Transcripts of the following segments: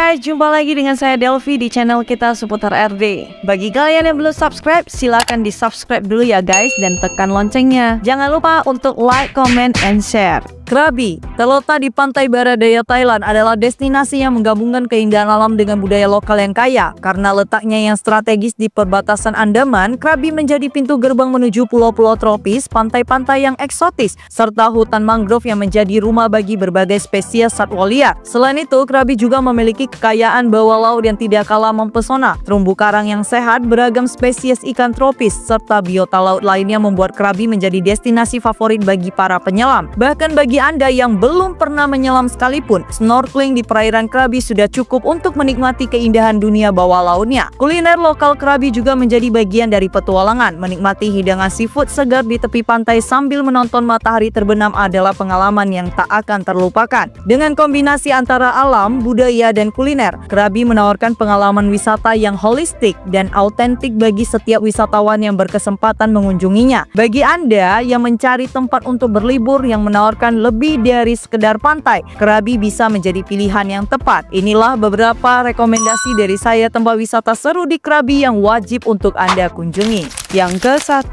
guys, jumpa lagi dengan saya Delvi di channel kita seputar RD. Bagi kalian yang belum subscribe, silahkan di subscribe dulu ya guys, dan tekan loncengnya. Jangan lupa untuk like, comment, and share. Krabi, terletak di pantai barat daya Thailand, adalah destinasi yang menggabungkan keindahan alam dengan budaya lokal yang kaya. Karena letaknya yang strategis di perbatasan Andaman, Krabi menjadi pintu gerbang menuju pulau-pulau tropis, pantai-pantai yang eksotis, serta hutan mangrove yang menjadi rumah bagi berbagai spesies satwa liar. Selain itu, Krabi juga memiliki kekayaan bawah laut yang tidak kalah mempesona. Terumbu karang yang sehat, beragam spesies ikan tropis, serta biota laut lainnya membuat Krabi menjadi destinasi favorit bagi para penyelam. Bahkan bagi Anda yang belum pernah menyelam sekalipun, snorkeling di perairan Krabi sudah cukup untuk menikmati keindahan dunia bawah lautnya. Kuliner lokal Krabi juga menjadi bagian dari petualangan. Menikmati hidangan seafood segar di tepi pantai sambil menonton matahari terbenam adalah pengalaman yang tak akan terlupakan. Dengan kombinasi antara alam, budaya, dan kuliner, Krabi menawarkan pengalaman wisata yang holistik dan autentik bagi setiap wisatawan yang berkesempatan mengunjunginya. Bagi Anda yang mencari tempat untuk berlibur yang menawarkan lebih dari sekedar pantai, Krabi bisa menjadi pilihan yang tepat. Inilah beberapa rekomendasi dari saya tempat wisata seru di Krabi yang wajib untuk Anda kunjungi. Yang ke-1,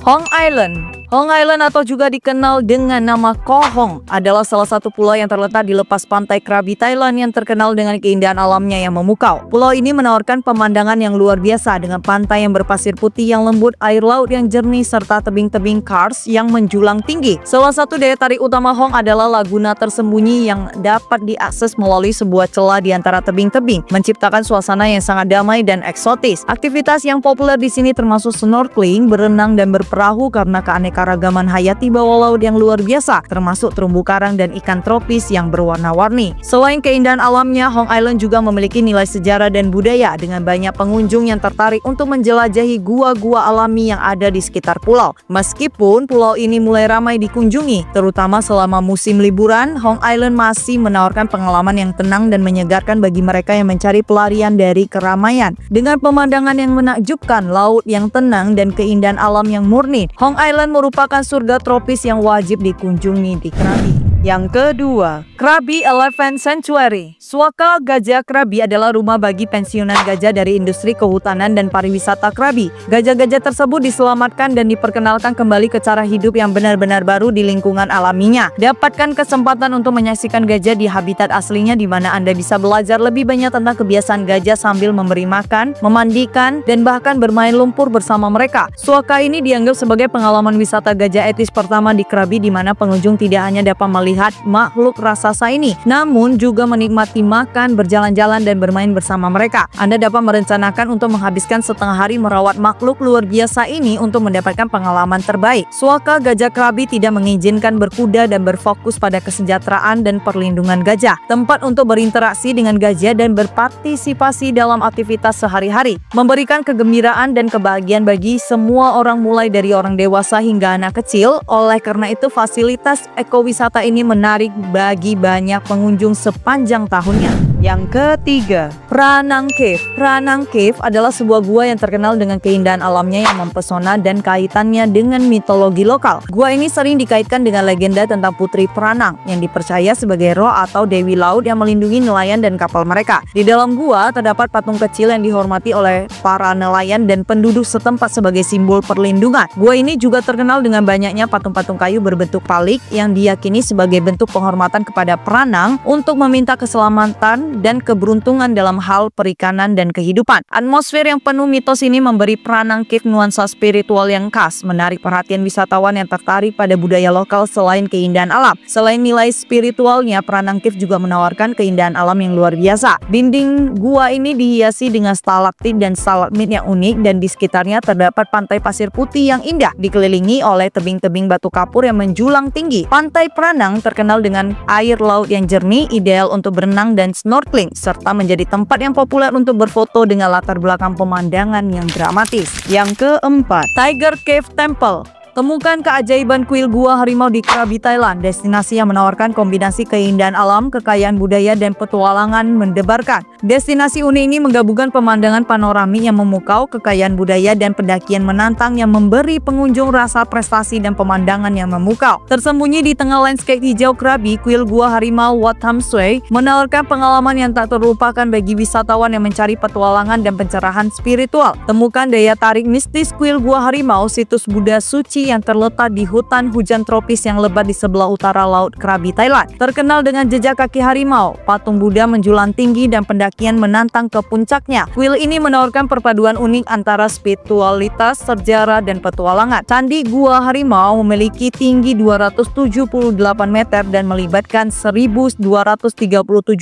Hong Island. Hong Island atau juga dikenal dengan nama Koh Hong adalah salah satu pulau yang terletak di lepas pantai Krabi, Thailand yang terkenal dengan keindahan alamnya yang memukau. Pulau ini menawarkan pemandangan yang luar biasa dengan pantai yang berpasir putih yang lembut, air laut yang jernih, serta tebing-tebing kars yang menjulang tinggi. Salah satu daya tarik utama Hong adalah laguna tersembunyi yang dapat diakses melalui sebuah celah di antara tebing-tebing, menciptakan suasana yang sangat damai dan eksotis. Aktivitas yang populer di sini termasuk snorkeling, berenang, dan berperahu karena keanekaragaman hayati bawah laut yang luar biasa, termasuk terumbu karang dan ikan tropis yang berwarna-warni. Selain keindahan alamnya, Hong Island juga memiliki nilai sejarah dan budaya dengan banyak pengunjung yang tertarik untuk menjelajahi gua-gua alami yang ada di sekitar pulau. Meskipun pulau ini mulai ramai dikunjungi, terutama selama musim liburan, Hong Island masih menawarkan pengalaman yang tenang dan menyegarkan bagi mereka yang mencari pelarian dari keramaian. Dengan pemandangan yang menakjubkan, laut yang tenang, dan keindahan alam yang murni, Hong Island merupakan surga tropis yang wajib dikunjungi di Krabi. Yang kedua, Krabi Elephant Sanctuary. Suaka Gajah Krabi adalah rumah bagi pensiunan gajah dari industri kehutanan dan pariwisata Krabi. Gajah-gajah tersebut diselamatkan dan diperkenalkan kembali ke cara hidup yang benar-benar baru di lingkungan alaminya. Dapatkan kesempatan untuk menyaksikan gajah di habitat aslinya, di mana Anda bisa belajar lebih banyak tentang kebiasaan gajah sambil memberi makan, memandikan, dan bahkan bermain lumpur bersama mereka. Suaka ini dianggap sebagai pengalaman wisata gajah etis pertama di Krabi, di mana pengunjung tidak hanya dapat melihat makhluk raksasa ini, namun juga menikmati makan, berjalan-jalan, dan bermain bersama mereka. Anda dapat merencanakan untuk menghabiskan setengah hari merawat makhluk luar biasa ini untuk mendapatkan pengalaman terbaik. Suaka Gajah Krabi tidak mengizinkan berkuda dan berfokus pada kesejahteraan dan perlindungan gajah. Tempat untuk berinteraksi dengan gajah dan berpartisipasi dalam aktivitas sehari-hari, memberikan kegembiraan dan kebahagiaan bagi semua orang, mulai dari orang dewasa hingga anak kecil. Oleh karena itu, fasilitas ekowisata ini menarik bagi banyak pengunjung sepanjang tahunnya. Yang ketiga, Pranang Cave. Pranang Cave adalah sebuah gua yang terkenal dengan keindahan alamnya yang mempesona dan kaitannya dengan mitologi lokal. Gua ini sering dikaitkan dengan legenda tentang Putri Pranang yang dipercaya sebagai roh atau dewi laut yang melindungi nelayan dan kapal mereka. Di dalam gua terdapat patung kecil yang dihormati oleh para nelayan dan penduduk setempat sebagai simbol perlindungan. Gua ini juga terkenal dengan banyaknya patung-patung kayu berbentuk palik yang diyakini sebagai bentuk penghormatan kepada Pranang untuk meminta keselamatan dan keberuntungan dalam hal perikanan dan kehidupan. Atmosfer yang penuh mitos ini memberi Pranang Cave nuansa spiritual yang khas, menarik perhatian wisatawan yang tertarik pada budaya lokal selain keindahan alam. Selain nilai spiritualnya, Pranang Cave juga menawarkan keindahan alam yang luar biasa. Dinding gua ini dihiasi dengan stalaktit dan stalagmit yang unik, dan di sekitarnya terdapat pantai pasir putih yang indah, dikelilingi oleh tebing-tebing batu kapur yang menjulang tinggi. Pantai Pranang terkenal dengan air laut yang jernih, ideal untuk berenang dan snorkeling, serta menjadi tempat yang populer untuk berfoto dengan latar belakang pemandangan yang dramatis. Yang keempat, Tiger Cave Temple. Temukan keajaiban kuil Gua Harimau di Krabi, Thailand, destinasi yang menawarkan kombinasi keindahan alam, kekayaan budaya, dan petualangan mendebarkan. Destinasi unik ini menggabungkan pemandangan panoramik yang memukau, kekayaan budaya, dan pendakian menantang yang memberi pengunjung rasa prestasi dan pemandangan yang memukau. Tersembunyi di tengah landscape hijau Krabi, kuil Gua Harimau Wat Tham Suey menawarkan pengalaman yang tak terlupakan bagi wisatawan yang mencari petualangan dan pencerahan spiritual. Temukan daya tarik mistis kuil Gua Harimau, situs Buddha suci yang terletak di hutan hujan tropis yang lebat di sebelah utara Laut Krabi, Thailand. Terkenal dengan jejak kaki harimau, patung Buddha menjulang tinggi, dan pendakian menantang ke puncaknya. Kuil ini menawarkan perpaduan unik antara spiritualitas, sejarah, dan petualangan. Candi Gua Harimau memiliki tinggi 278 meter dan melibatkan 1.237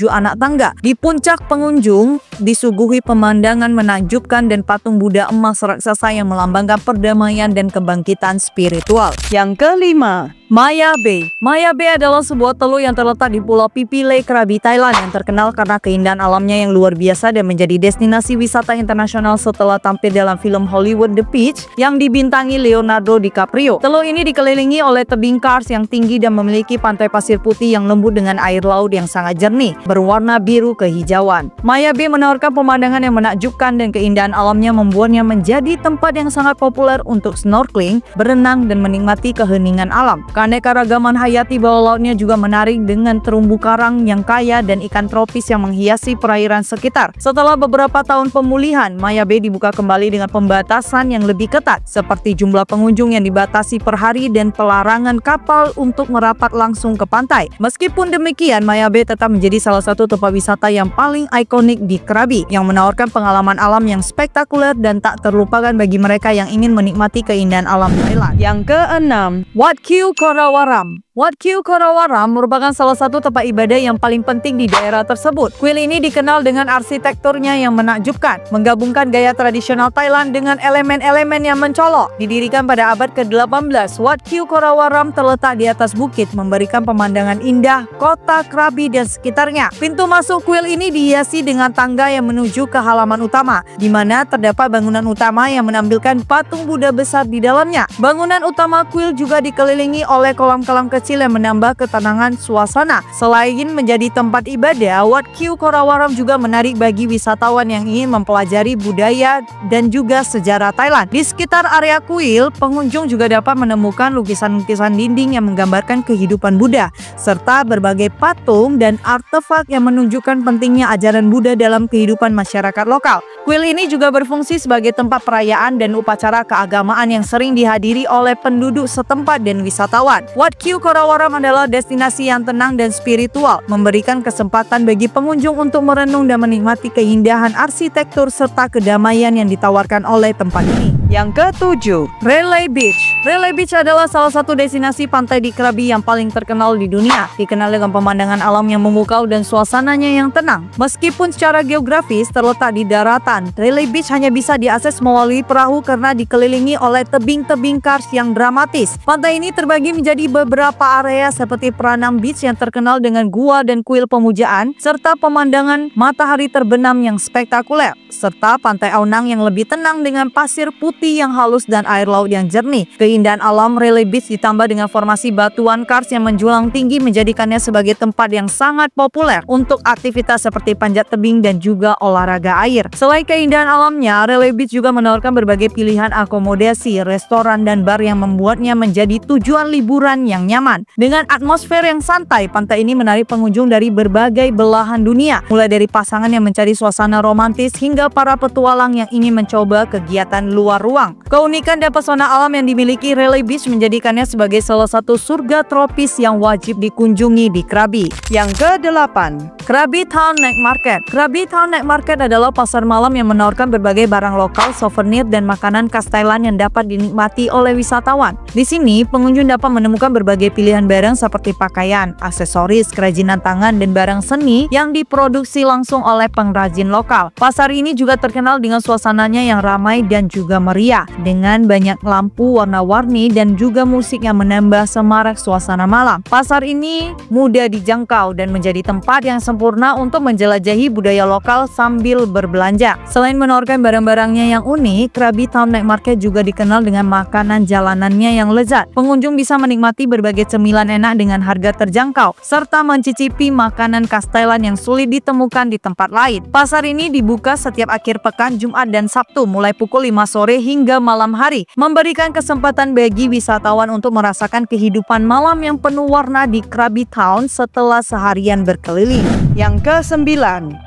anak tangga. Di puncak, pengunjung disuguhi pemandangan menakjubkan dan patung Buddha emas raksasa yang melambangkan perdamaian dan kebangkitan spiritual. Yang kelima, Maya Bay. Maya Bay adalah sebuah teluk yang terletak di Pulau Phi Phi Lay, Krabi, Thailand, yang terkenal karena keindahan alamnya yang luar biasa dan menjadi destinasi wisata internasional setelah tampil dalam film Hollywood The Beach yang dibintangi Leonardo DiCaprio. Teluk ini dikelilingi oleh tebing kars yang tinggi dan memiliki pantai pasir putih yang lembut dengan air laut yang sangat jernih, berwarna biru kehijauan. Maya Bay menawarkan pemandangan yang menakjubkan dan keindahan alamnya membuatnya menjadi tempat yang sangat populer untuk snorkeling, berenang, dan menikmati keheningan alam. Keanekaragaman hayati bawah lautnya juga menarik dengan terumbu karang yang kaya dan ikan tropis yang menghiasi perairan sekitar. Setelah beberapa tahun pemulihan, Maya Bay dibuka kembali dengan pembatasan yang lebih ketat, seperti jumlah pengunjung yang dibatasi per hari dan pelarangan kapal untuk merapat langsung ke pantai. Meskipun demikian, Maya Bay tetap menjadi salah satu tempat wisata yang paling ikonik di Krabi, yang menawarkan pengalaman alam yang spektakuler dan tak terlupakan bagi mereka yang ingin menikmati keindahan alam Thailand. Yang keenam, Wat Kieu Korawaram. Wat Kieu Korawaram merupakan salah satu tempat ibadah yang paling penting di daerah tersebut. Kuil ini dikenal dengan arsitekturnya yang menakjubkan, menggabungkan gaya tradisional Thailand dengan elemen-elemen yang mencolok. Didirikan pada abad ke-18, Wat Kieu Korawaram terletak di atas bukit, memberikan pemandangan indah kota Krabi dan sekitarnya. Pintu masuk kuil ini dihiasi dengan tangga yang menuju ke halaman utama, di mana terdapat bangunan utama yang menampilkan patung Buddha besar di dalamnya. Bangunan utama kuil juga dikelilingi oleh kolam-kolam kecil yang menambah ketenangan suasana. Selain menjadi tempat ibadah, Wat Kieu Korawaram juga menarik bagi wisatawan yang ingin mempelajari budaya dan juga sejarah Thailand. Di sekitar area kuil, pengunjung juga dapat menemukan lukisan-lukisan dinding yang menggambarkan kehidupan Buddha, serta berbagai patung dan artefak yang menunjukkan pentingnya ajaran Buddha dalam kehidupan masyarakat lokal. Kuil ini juga berfungsi sebagai tempat perayaan dan upacara keagamaan yang sering dihadiri oleh penduduk setempat dan wisatawan. Wat Kieu Korawaram adalah destinasi yang tenang dan spiritual, memberikan kesempatan bagi pengunjung untuk merenung dan menikmati keindahan arsitektur serta kedamaian yang ditawarkan oleh tempat ini. Yang ketujuh, Railay Beach. Railay Beach adalah salah satu destinasi pantai di Krabi yang paling terkenal di dunia, dikenal dengan pemandangan alam yang memukau dan suasananya yang tenang. Meskipun secara geografis terletak di daratan, Railay Beach hanya bisa diakses melalui perahu karena dikelilingi oleh tebing-tebing kars yang dramatis. Pantai ini terbagi menjadi beberapa area seperti Pranam Beach yang terkenal dengan gua dan kuil pemujaan, serta pemandangan matahari terbenam yang spektakuler, serta Pantai Aonang yang lebih tenang dengan pasir putih yang halus dan air laut yang jernih. Keindahan alam Railay Beach ditambah dengan formasi batuan kars yang menjulang tinggi menjadikannya sebagai tempat yang sangat populer untuk aktivitas seperti panjat tebing dan juga olahraga air. Selain keindahan alamnya, Railay Beach juga menawarkan berbagai pilihan akomodasi, restoran, dan bar yang membuatnya menjadi tujuan liburan yang nyaman. Dengan atmosfer yang santai, pantai ini menarik pengunjung dari berbagai belahan dunia, mulai dari pasangan yang mencari suasana romantis hingga para petualang yang ingin mencoba kegiatan luar ruang. Keunikan dan pesona alam yang dimiliki Railay Beach menjadikannya sebagai salah satu surga tropis yang wajib dikunjungi di Krabi. Yang ke-8, Krabi Town Night Market. Krabi Town Night Market adalah pasar malam yang menawarkan berbagai barang lokal, souvenir, dan makanan khas Thailand yang dapat dinikmati oleh wisatawan. Di sini, pengunjung dapat menemukan berbagai pilihan barang seperti pakaian, aksesoris, kerajinan tangan, dan barang seni yang diproduksi langsung oleh pengrajin lokal. Pasar ini juga terkenal dengan suasananya yang ramai dan juga meriah. meriah dengan banyak lampu warna-warni dan juga musik yang menambah semarak suasana malam. Pasar ini mudah dijangkau dan menjadi tempat yang sempurna untuk menjelajahi budaya lokal sambil berbelanja. Selain menawarkan barang-barangnya yang unik, Krabi Town Night Market juga dikenal dengan makanan jalanannya yang lezat. Pengunjung bisa menikmati berbagai cemilan enak dengan harga terjangkau, serta mencicipi makanan khas Thailand yang sulit ditemukan di tempat lain. Pasar ini dibuka setiap akhir pekan Jumat dan Sabtu mulai pukul 5 sore hingga malam hari, memberikan kesempatan bagi wisatawan untuk merasakan kehidupan malam yang penuh warna di Krabi Town setelah seharian berkeliling. Yang ke-9,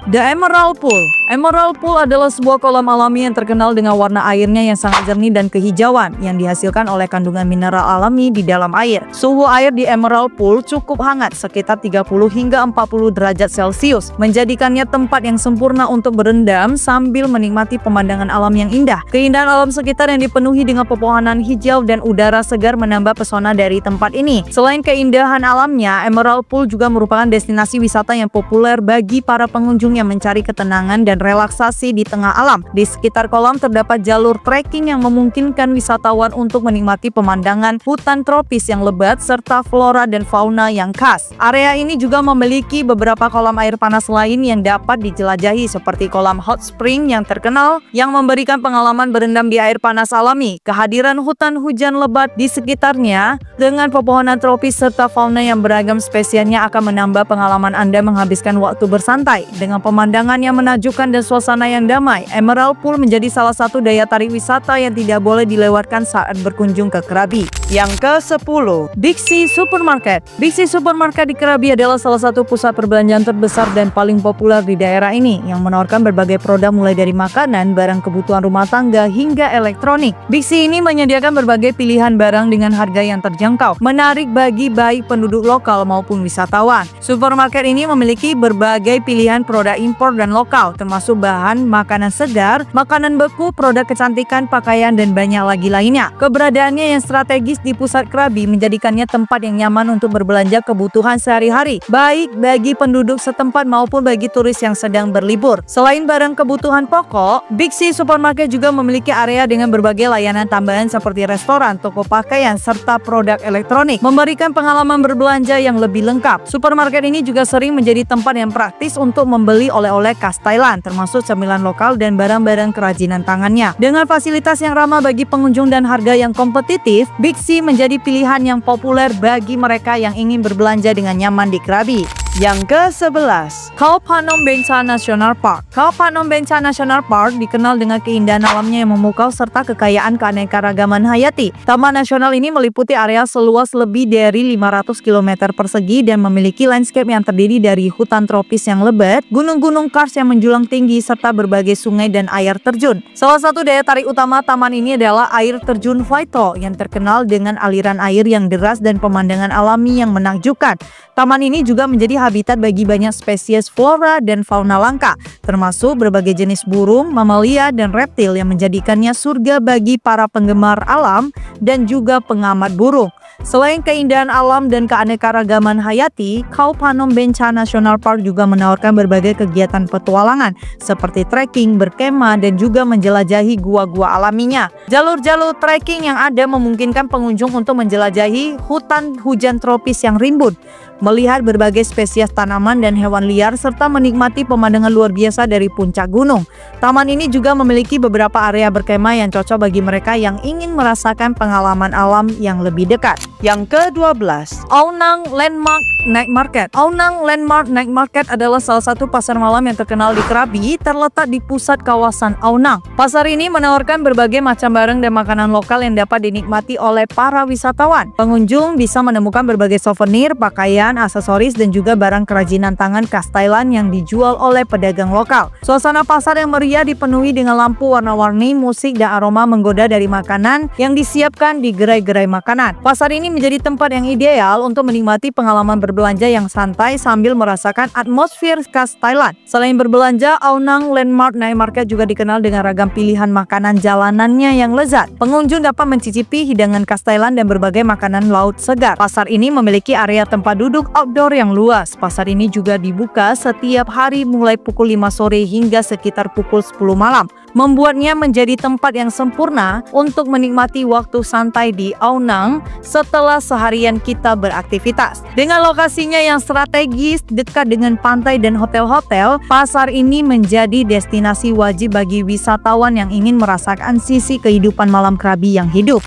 The Emerald Pool. Emerald Pool adalah sebuah kolam alami yang terkenal dengan warna airnya yang sangat jernih dan kehijauan yang dihasilkan oleh kandungan mineral alami di dalam air. Suhu air di Emerald Pool cukup hangat, sekitar 30 hingga 40 derajat Celcius, menjadikannya tempat yang sempurna untuk berendam sambil menikmati pemandangan alam yang indah. Keindahan alam sekitar yang dipenuhi dengan pepohonan hijau dan udara segar menambah pesona dari tempat ini. Selain keindahan alamnya, Emerald Pool juga merupakan destinasi wisata yang populer bagi para pengunjung yang mencari ketenangan dan relaksasi di tengah alam. Di sekitar kolam terdapat jalur trekking yang memungkinkan wisatawan untuk menikmati pemandangan hutan tropis yang lebat serta flora dan fauna yang khas. Area ini juga memiliki beberapa kolam air panas lain yang dapat dijelajahi seperti kolam hot spring yang terkenal yang memberikan pengalaman berendam di air panas alami. Kehadiran hutan hujan lebat di sekitarnya dengan pepohonan tropis serta fauna yang beragam spesiesnya akan menambah pengalaman Anda menghabiskan waktu bersantai. Dengan pemandangan yang menakjubkan dan suasana yang damai, Emerald Pool menjadi salah satu daya tarik wisata yang tidak boleh dilewatkan saat berkunjung ke Krabi. Yang ke-10, Big C Supermarket. Big C Supermarket di Krabi adalah salah satu pusat perbelanjaan terbesar dan paling populer di daerah ini yang menawarkan berbagai produk mulai dari makanan, barang kebutuhan rumah tangga hingga elektronik. Big C ini menyediakan berbagai pilihan barang dengan harga yang terjangkau, menarik bagi baik penduduk lokal maupun wisatawan. Supermarket ini memiliki berbagai pilihan produk impor dan lokal, termasuk bahan makanan segar, makanan beku, produk kecantikan, pakaian, dan banyak lagi lainnya. Keberadaannya yang strategis di pusat Krabi menjadikannya tempat yang nyaman untuk berbelanja kebutuhan sehari-hari, baik bagi penduduk setempat maupun bagi turis yang sedang berlibur. Selain barang kebutuhan pokok, Big C Supermarket juga memiliki area dengan berbagai layanan tambahan seperti restoran, toko pakaian, serta produk elektronik, memberikan pengalaman berbelanja yang lebih lengkap. Supermarket ini juga sering menjadi tempat yang praktis untuk membeli oleh-oleh khas Thailand, termasuk cemilan lokal dan barang-barang kerajinan tangannya. Dengan fasilitas yang ramah bagi pengunjung dan harga yang kompetitif, Big C menjadi pilihan yang populer bagi mereka yang ingin berbelanja dengan nyaman di Krabi. Yang ke-11, Khao Phanom Bencha National Park. Khao Phanom Bencha National Park dikenal dengan keindahan alamnya yang memukau serta kekayaan keanekaragaman hayati. Taman nasional ini meliputi area seluas lebih dari 500 km persegi dan memiliki landscape yang terdiri dari hutan tropis yang lebat, gunung-gunung kars yang menjulang tinggi, serta berbagai sungai dan air terjun. Salah satu daya tarik utama taman ini adalah air terjun Phaito yang terkenal dengan aliran air yang deras dan pemandangan alami yang menakjubkan. Taman ini juga menjadi habitat bagi banyak spesies flora dan fauna langka, termasuk berbagai jenis burung, mamalia, dan reptil yang menjadikannya surga bagi para penggemar alam dan juga pengamat burung. Selain keindahan alam dan keanekaragaman hayati, Khao Phanom Bencha National Park juga menawarkan berbagai kegiatan petualangan seperti trekking, berkemah, dan juga menjelajahi gua-gua alaminya. Jalur-jalur trekking yang ada memungkinkan pengunjung untuk menjelajahi hutan hujan tropis yang rimbun, melihat berbagai spesies tanaman dan hewan liar, serta menikmati pemandangan luar biasa dari puncak gunung. Taman ini juga memiliki beberapa area berkemah yang cocok bagi mereka yang ingin merasakan pengalaman alam yang lebih dekat. Yang ke-12, Aonang Landmark Night Market. Aonang Landmark Night Market adalah salah satu pasar malam yang terkenal di Krabi, terletak di pusat kawasan Aonang. Pasar ini menawarkan berbagai macam barang dan makanan lokal yang dapat dinikmati oleh para wisatawan. Pengunjung bisa menemukan berbagai souvenir, pakaian, aksesoris, dan juga barang kerajinan tangan khas Thailand yang dijual oleh pedagang lokal. Suasana pasar yang meriah dipenuhi dengan lampu warna-warni, musik, dan aroma menggoda dari makanan yang disiapkan di gerai-gerai makanan. Pasar ini menjadi tempat yang ideal untuk menikmati pengalaman berbelanja yang santai sambil merasakan atmosfer khas Thailand. Selain berbelanja, Aonang Landmark Night Market juga dikenal dengan ragam pilihan makanan jalanannya yang lezat. Pengunjung dapat mencicipi hidangan khas Thailand dan berbagai makanan laut segar. Pasar ini memiliki area tempat duduk outdoor yang luas. Pasar ini juga dibuka setiap hari mulai pukul 5 sore hingga sekitar pukul 10 malam, membuatnya menjadi tempat yang sempurna untuk menikmati waktu santai di Ao Nang setelah seharian kita beraktivitas. Dengan lokasinya yang strategis, dekat dengan pantai dan hotel-hotel, pasar ini menjadi destinasi wajib bagi wisatawan yang ingin merasakan sisi kehidupan malam Krabi yang hidup.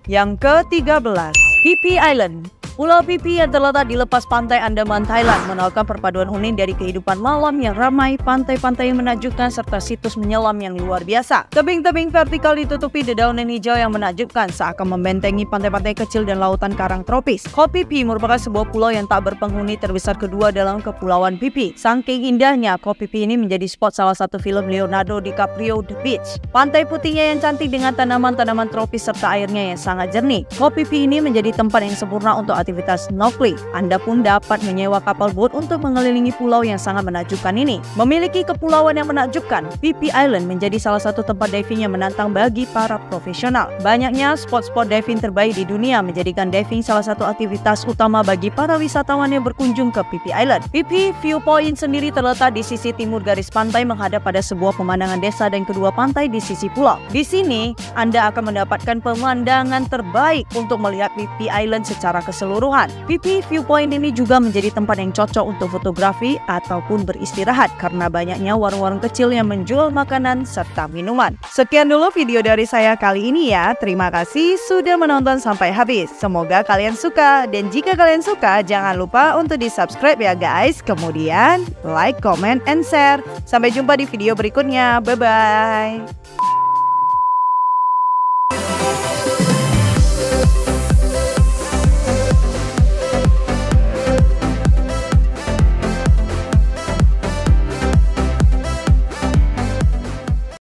Yang ke-13, Phi Phi Island. Pulau Phi Phi yang terletak di lepas pantai Andaman, Thailand menawarkan perpaduan unik dari kehidupan malam yang ramai, pantai-pantai yang menakjubkan, serta situs menyelam yang luar biasa. Tebing-tebing vertikal ditutupi dedaunan hijau yang menakjubkan seakan membentengi pantai-pantai kecil dan lautan karang tropis. Koh Phi Phi merupakan sebuah pulau yang tak berpenghuni terbesar kedua dalam Kepulauan Phi Phi. Saking indahnya, Koh Phi Phi ini menjadi spot salah satu film Leonardo DiCaprio, The Beach. Pantai putihnya yang cantik dengan tanaman-tanaman tropis serta airnya yang sangat jernih. Koh Phi Phi ini menjadi tempat yang sempurna untuk aktivitas snorkeling. Anda pun dapat menyewa kapal boat untuk mengelilingi pulau yang sangat menakjubkan ini. Memiliki kepulauan yang menakjubkan, Phi Phi Island menjadi salah satu tempat diving yang menantang bagi para profesional. Banyaknya spot-spot diving terbaik di dunia menjadikan diving salah satu aktivitas utama bagi para wisatawan yang berkunjung ke Phi Phi Island. Phi Phi Viewpoint sendiri terletak di sisi timur garis pantai menghadap pada sebuah pemandangan desa dan kedua pantai di sisi pulau. Di sini, Anda akan mendapatkan pemandangan terbaik untuk melihat Phi Phi Island secara keseluruhan. Phi Phi Viewpoint ini juga menjadi tempat yang cocok untuk fotografi ataupun beristirahat karena banyaknya warung-warung kecil yang menjual makanan serta minuman. Sekian dulu video dari saya kali ini ya. Terima kasih sudah menonton sampai habis. Semoga kalian suka, dan jika kalian suka jangan lupa untuk di-subscribe ya guys. Kemudian like, comment, and share. Sampai jumpa di video berikutnya. Bye-bye.